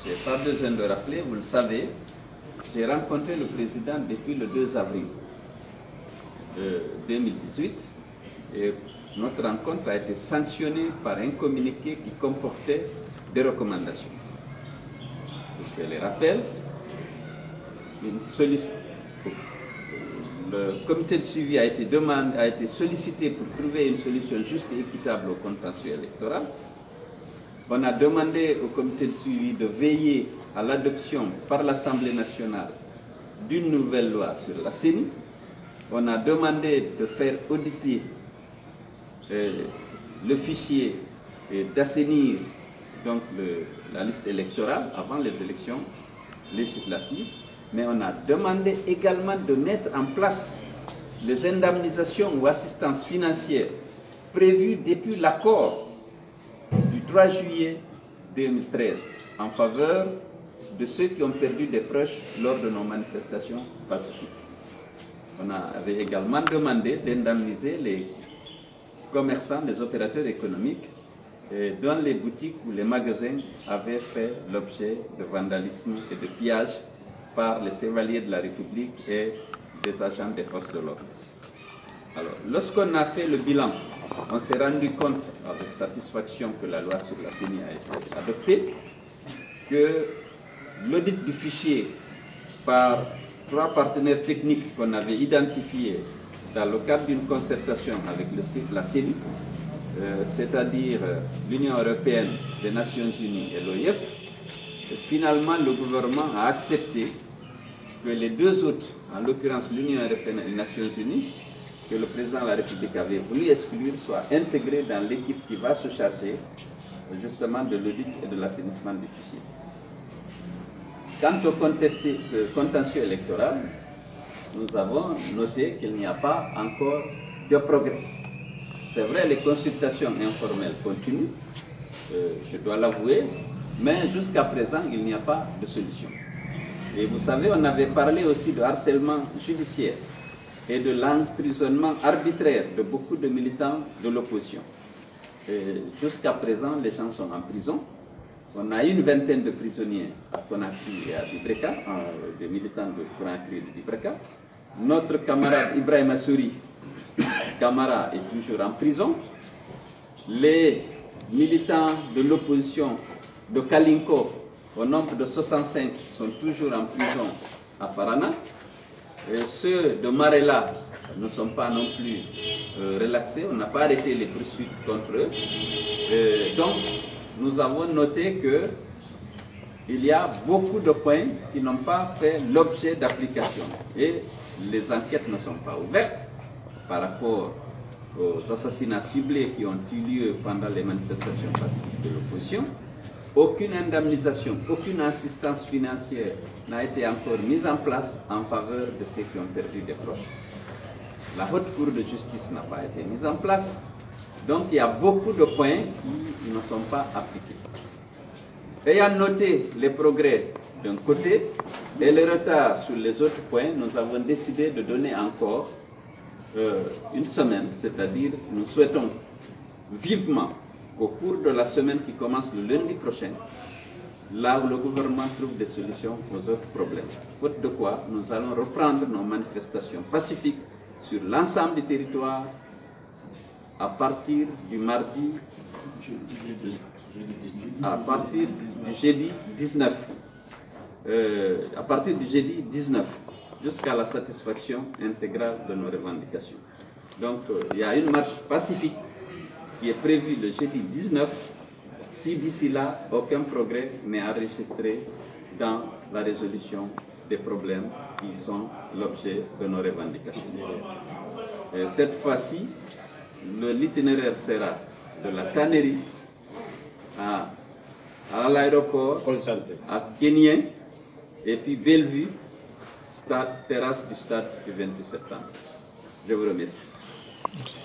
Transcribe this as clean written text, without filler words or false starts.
Je n'ai pas besoin de rappeler, vous le savez, j'ai rencontré le président depuis le 2 avril 2018 et notre rencontre a été sanctionnée par un communiqué qui comportait des recommandations. Je fais les rappels. Le comité de suivi a été sollicité pour trouver une solution juste et équitable au contentieux électoral. On a demandé au comité de suivi de veiller à l'adoption par l'Assemblée nationale d'une nouvelle loi sur la CENI. On a demandé de faire auditer le fichier et d'assainir donc la liste électorale avant les élections législatives. Mais on a demandé également de mettre en place les indemnisations ou assistances financières prévues depuis l'accord du 3 juillet 2013 en faveur de ceux qui ont perdu des proches lors de nos manifestations pacifiques. On avait également demandé d'indemniser les commerçants, les opérateurs économiques dont les boutiques ou les magasins avaient fait l'objet de vandalisme et de pillage par les chevaliers de la République et des agents des forces de l'ordre. Alors, lorsqu'on a fait le bilan, on s'est rendu compte avec satisfaction que la loi sur la CENI a été adoptée, que l'audit du fichier par 3 partenaires techniques qu'on avait identifiés dans le cadre d'une concertation avec la CENI, c'est-à-dire l'Union européenne, les Nations unies et l'OIF, finalement le gouvernement a accepté que les 2 autres, en l'occurrence l'Union européenne et les Nations unies, que le président de la République avait voulu exclure, soient intégrés dans l'équipe qui va se charger justement de l'audit et de l'assainissement du fichier. Quant au contentieux électoral, nous avons noté qu'il n'y a pas encore de progrès. C'est vrai, les consultations informelles continuent, je dois l'avouer, mais jusqu'à présent, il n'y a pas de solution. Et vous savez, on avait parlé aussi de harcèlement judiciaire et de l'emprisonnement arbitraire de beaucoup de militants de l'opposition. Jusqu'à présent, les gens sont en prison. On a une vingtaine de prisonniers à Conakry et à Dibreka, des militants de Conakry et de Dibreka. Notre camarade Ibrahim Assouri, Camara, est toujours en prison. Les militants de l'opposition de Kalinkov, au nombre de 65, sont toujours en prison à Farana. Et ceux de Marella ne sont pas non plus relaxés. On n'a pas arrêté les poursuites contre eux. Donc, nous avons noté qu'il y a beaucoup de points qui n'ont pas fait l'objet d'application. Et les enquêtes ne sont pas ouvertes par rapport aux assassinats ciblés qui ont eu lieu pendant les manifestations pacifiques de l'opposition. Aucune indemnisation, aucune assistance financière n'a été encore mise en place en faveur de ceux qui ont perdu des proches. La haute cour de justice n'a pas été mise en place. Donc il y a beaucoup de points qui ne sont pas appliqués. Ayant noté les progrès d'un côté et le retard sur les autres points, nous avons décidé de donner encore une semaine, c'est-à-dire nous souhaitons vivement qu'au cours de la semaine qui commence le lundi prochain, là où le gouvernement trouve des solutions aux autres problèmes. Faute de quoi, nous allons reprendre nos manifestations pacifiques sur l'ensemble du territoire à partir du mardi, à partir du jeudi 19, à partir du jeudi 19, jusqu'à la satisfaction intégrale de nos revendications. Donc, il y a une marche pacifique qui est prévue le jeudi 19, si d'ici là, aucun progrès n'est enregistré dans la résolution des problèmes qui sont l'objet de nos revendications. Et cette fois-ci, l'itinéraire sera de la tannerie à l'aéroport, à Kénien, et puis Bellevue, terrasse du stade du 28 septembre. Je vous remercie. Merci.